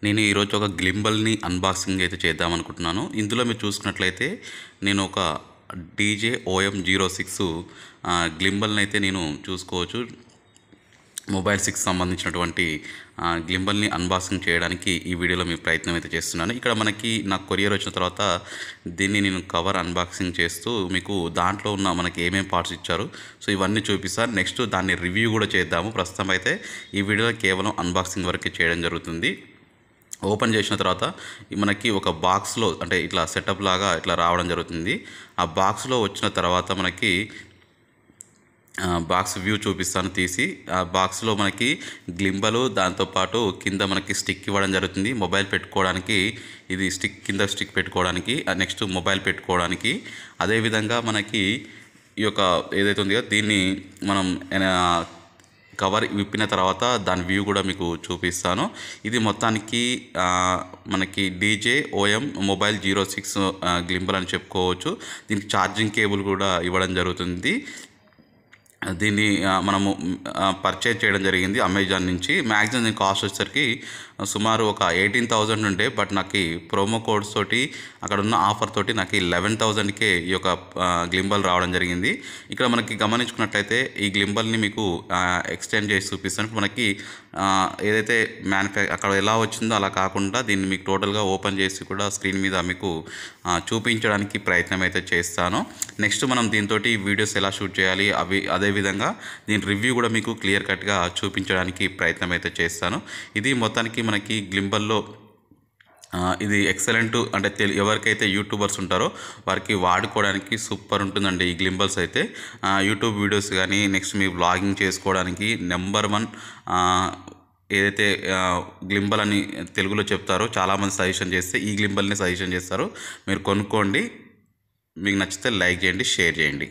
నేను ఈరోజు ఒక గ్లింబల్ని అన్బాక్సింగ్ అయితే చేద్దాం అనుకుంటున్నాను. ఇందులో మీరు చూసుకున్నట్లయితే నేను ఒక డీజే OM06 గ్లింబల్ని అయితే నేను చూసుకోవచ్చు. మొబైల్ 6 సంబంధించినటువంటి గ్లింబల్ని అన్బాక్సింగ్ చేయడానికి ఈ వీడియోలో మీ ప్రయత్నం అయితే చేస్తున్నాను. ఇక్కడ మనకి నాకు కొరియర్ వచ్చిన తర్వాత దీన్ని నేను కవర్ అన్బాక్సింగ్ చేస్తూ మీకు దాంట్లో ఉన్న మనకి ఏమేమి పార్ట్స్ ఇచ్చారు సో ఇవన్నీ చూపిస్తాను. నెక్స్ట్ దాన్ని రివ్యూ కూడా చేద్దాము. ప్రస్తుతం అయితే ఈ వీడియోలో కేవలం అన్బాక్సింగ్ వరకే చేయడం జరుగుతుంది. ఓపెన్ చేసిన తర్వాత మనకి ఒక బాక్స్లో అంటే ఇట్లా సెటప్ లాగా ఇట్లా రావడం జరుగుతుంది. ఆ బాక్స్లో వచ్చిన తర్వాత మనకి బాక్స్ వ్యూ చూపిస్తాను తీసి. ఆ బాక్స్లో మనకి గ్లింబలు దాంతోపాటు కింద మనకి స్టిక్ ఇవ్వడం జరుగుతుంది. మొబైల్ పెట్టుకోవడానికి ఇది స్టిక్, కింద స్టిక్ పెట్టుకోవడానికి, నెక్స్ట్ మొబైల్ పెట్టుకోవడానికి. అదేవిధంగా మనకి ఈ యొక్క ఏదైతే ఉందో దీన్ని మనం కవర్ విప్పిన తర్వాత దాని వ్యూ కూడా మీకు చూపిస్తాను. ఇది మొత్తానికి మనకి డీజే OM మొబైల్ 06 గ్లింబల్ అని చెప్పుకోవచ్చు. దీనికి ఛార్జింగ్ కేబుల్ కూడా ఇవ్వడం జరుగుతుంది. దీన్ని మనము పర్చేజ్ చేయడం జరిగింది అమెజాన్ నుంచి. మ్యాక్సిమం దీని కాస్ట్ వచ్చేసరికి సుమారు ఒక 18,000 ఉండే, బట్ నాకు ప్రోమో కోడ్స్ తోటి అక్కడ ఉన్న ఆఫర్ తోటి నాకు 11,000కే ఈ యొక్క గ్లింబల్ రావడం జరిగింది. ఇక్కడ మనకి గమనించుకున్నట్లయితే ఈ గ్లింబల్ని మీకు ఎక్స్టెండ్ చేసి చూపిస్తాను. మనకి ఏదైతే అక్కడ ఎలా వచ్చిందో అలా కాకుండా దీన్ని మీకు టోటల్గా ఓపెన్ చేసి కూడా స్క్రీన్ మీద మీకు చూపించడానికి ప్రయత్నం అయితే చేస్తాను. నెక్స్ట్ మనం దీంతో వీడియోస్ ఎలా షూట్ చేయాలి అదేవిధంగా దీని రివ్యూ కూడా మీకు క్లియర్ కట్గా చూపించడానికి ప్రయత్నం అయితే చేస్తాను. ఇది మొత్తానికి మనకి గ్లింబల్లో ఇది ఎక్సలెంట్ అంటే ఎవరికైతే యూట్యూబర్స్ ఉంటారో వారికి వాడుకోవడానికి సూపర్ ఉంటుందండి ఈ గ్లింబల్స్ అయితే. యూట్యూబ్ వీడియోస్ కానీ నెక్స్ట్ మీ వ్లాగింగ్ చేసుకోవడానికి నెంబర్ 1 ఏదైతే గ్లింబల్ అని తెలుగులో చెప్తారో చాలామంది సజెషన్ చేస్తే ఈ గ్లింబల్ని సజెషన్ చేస్తారు. మీరు కొనుక్కోండి. మీకు నచ్చితే లైక్ చేయండి, షేర్ చేయండి.